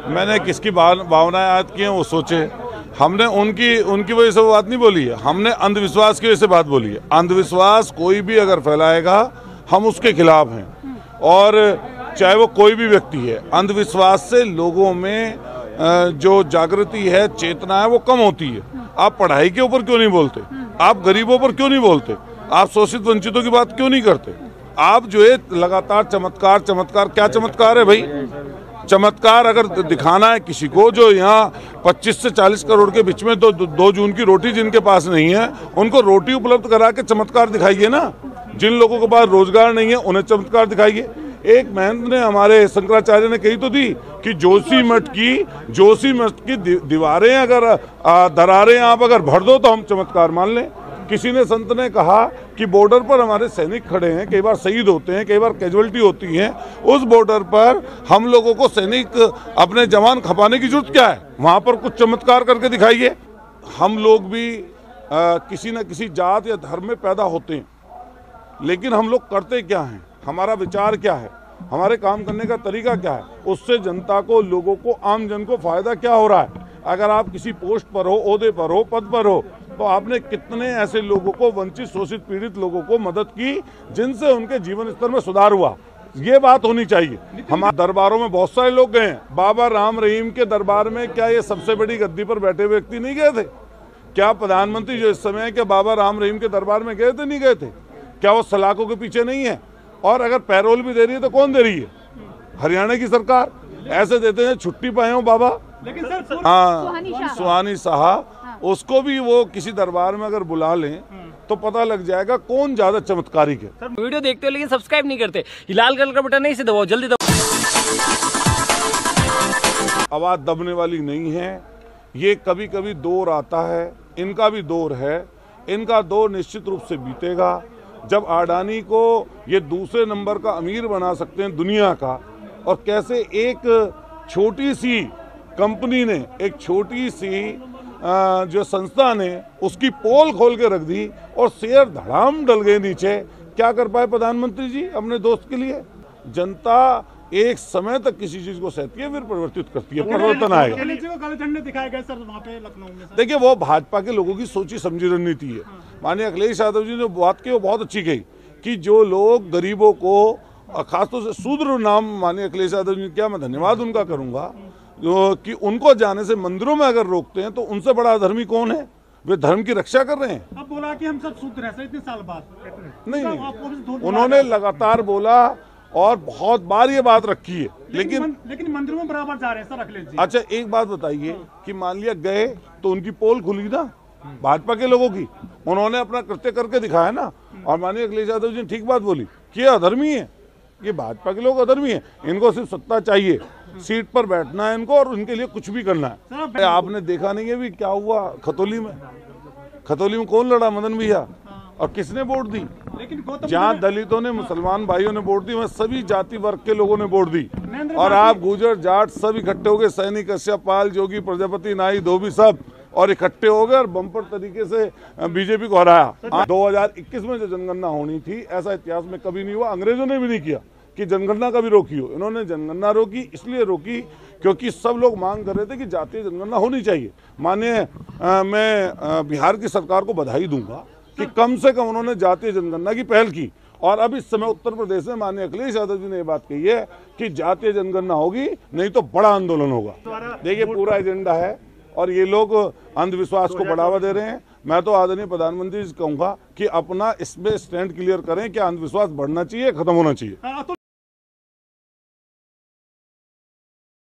मैंने किसकी भावनाएं याद की हैं वो सोचे। हमने उनकी वजह से वो बात नहीं बोली है, हमने अंधविश्वास की वजह से बात बोली है। अंधविश्वास कोई भी अगर फैलाएगा हम उसके खिलाफ हैं, और चाहे वो कोई भी व्यक्ति है। अंधविश्वास से लोगों में जो जागृति है, चेतना है, वो कम होती है। आप पढ़ाई के ऊपर क्यों नहीं बोलते? आप गरीबों पर क्यों नहीं बोलते? आप शोषित वंचितों की बात क्यों नहीं करते? आप जो है लगातार चमत्कार चमत्कार, क्या चमत्कार है भाई? चमत्कार अगर दिखाना है किसी को, जो यहाँ 25 से 40 करोड़ के बीच में 2 जून की रोटी जिनके पास नहीं है, उनको रोटी उपलब्ध करा के चमत्कार दिखाइए ना। जिन लोगों के पास रोजगार नहीं है उन्हें चमत्कार दिखाइए। एक महंत ने, हमारे शंकराचार्य ने कही तो थी कि जोशीमठ की दीवारें अगर दरारें आप अगर भर दो तो हम चमत्कार मान लें। किसी ने, संत ने कहा कि बॉर्डर पर हमारे सैनिक खड़े हैं, कई बार शहीद होते हैं, कई बार कैजुअलिटी होती है, उस बॉर्डर पर हम लोगों को सैनिक अपने जवान खपाने की जरूरत क्या है? वहां पर कुछ चमत्कार करके दिखाइए। हम लोग भी किसी न किसी जात या धर्म में पैदा होते हैं, लेकिन हम लोग करते क्या हैं, हमारा विचार क्या है, हमारे काम करने का तरीका क्या है, उससे जनता को, लोगों को, आम जन को फायदा क्या हो रहा है। अगर आप किसी पोस्ट पर हो, ओहदे पर हो, पद पर हो, तो आपने कितने ऐसे लोगों को, वंचित, शोषित, पीड़ित लोगों को मदद की जिनसे उनके जीवन स्तर में सुधार हुआ। ये बात होनी चाहिए। हमारे दरबारों में बहुत सारे लोग गए हैं। बाबा राम रहीम के दरबार में क्या ये सबसे बड़ी गद्दी पर बैठे हुए व्यक्ति नहीं गए थे? क्या प्रधानमंत्री जो इस समय है, क्या बाबा राम रहीम के दरबार में गए थे, नहीं गए थे? क्या वो सलाखों के पीछे नहीं है? और अगर पैरोल भी दे रही है तो कौन दे रही है? हरियाणा की सरकार। ऐसे देते हैं छुट्टी पाए हो बाबा। लेकिन सर, हाँ, सुहानी शाह, उसको भी वो किसी दरबार में अगर बुला लें तो पता लग जाएगा कौन ज्यादा चमत्कारिक है। सर, वीडियो देखते हो लेकिन सब्सक्राइब नहीं करते, लाल कलर का बटन नहीं से दबाओ, जल्दी दबाओ। आवाज दबने वाली नहीं है। ये कभी कभी दौर आता है, इनका भी दौर है। इनका दौर निश्चित रूप से बीतेगा। जब अडानी को ये दूसरे नंबर का अमीर बना सकते हैं दुनिया का, और कैसे एक छोटी सी कंपनी ने, एक छोटी सी जो संस्था ने उसकी पोल खोल के रख दी और शेयर धड़ाम डल गए नीचे। क्या कर पाए प्रधानमंत्री जी अपने दोस्त के लिए? जनता एक समय तक किसी चीज को सहती है, फिर परिवर्तित करती है, परिवर्तन आएगा। काले झंडे दिखाए गए सर वहाँ पे लखनऊ में। देखिए, वो भाजपा के लोगों की सोची समझी रणनीति है। माननीय अखिलेश यादव जी ने बात की, वो बहुत अच्छी कही कि जो लोग गरीबों को, खासतौर से शूद्र नाम माननीय अखिलेश यादव जी ने किया, मैं धन्यवाद उनका करूंगा, जो कि उनको जाने से मंदिरों में अगर रोकते हैं तो उनसे बड़ा अधर्मी कौन है? वे धर्म की रक्षा कर रहे हैं। अब बोला कि हम सब शूद्र हैं इतने साल बाद। नहीं, उन्होंने लगातार बोला और बहुत बार ये बात रखी है, लेकिन मंदिरों में बराबर जा रहे हैं सर अखिलेश जी। अच्छा, एक बात बताइए कि मान लिया गए तो उनकी पोल खुली ना भाजपा के लोगों की, उन्होंने अपना कृत्य करके दिखाया ना। और माननीय अखिलेश यादव जी ने ठीक बात बोली कि ये अधर्मी है, ये भाजपा के लोग अधर्मी है, इनको सिर्फ सत्ता चाहिए, सीट पर बैठना है इनको, और उनके लिए कुछ भी करना है। आपने देखा नहीं है भी क्या हुआ खतौली में? खतौली में कौन लड़ा? मदन भैया। और किसने वोट दी? जहाँ दलितों ने, मुसलमान भाइयों ने वोट दी, वहाँ सभी जाति वर्ग के लोगों ने वोट दी। और आप गुजर जाट सब इकट्ठे हो गए, सैनी, कश्यप, पाल, जोगी, प्रजापति, नाई, धोबी, सब, और इकट्ठे हो गए और बम्पर तरीके से बीजेपी को हराया। 2021 में जो जनगणना होनी थी, ऐसा इतिहास में कभी नहीं हुआ। अंग्रेजों ने भी नहीं किया कि जनगणना कभी रोकी हो। इन्होंने जनगणना रोकी, इसलिए रोकी क्योंकि सब लोग मांग कर रहे थे कि जातीय जनगणना होनी चाहिए। माने मैं बिहार की सरकार को बधाई दूंगा कि कम से कम उन्होंने जातीय जनगणना की पहल की। और अब इस समय उत्तर प्रदेश में माननीय अखिलेश यादव जी ने ये बात कही है कि जातीय जनगणना होगी, नहीं तो बड़ा आंदोलन होगा। देखिए, पूरा एजेंडा है और ये लोग अंधविश्वास को बढ़ावा दे रहे हैं। मैं तो आदरणीय प्रधानमंत्री जी कहूंगा कि अपना इसमें स्टैंड क्लियर करें कि अंधविश्वास बढ़ना चाहिए, खत्म होना चाहिए।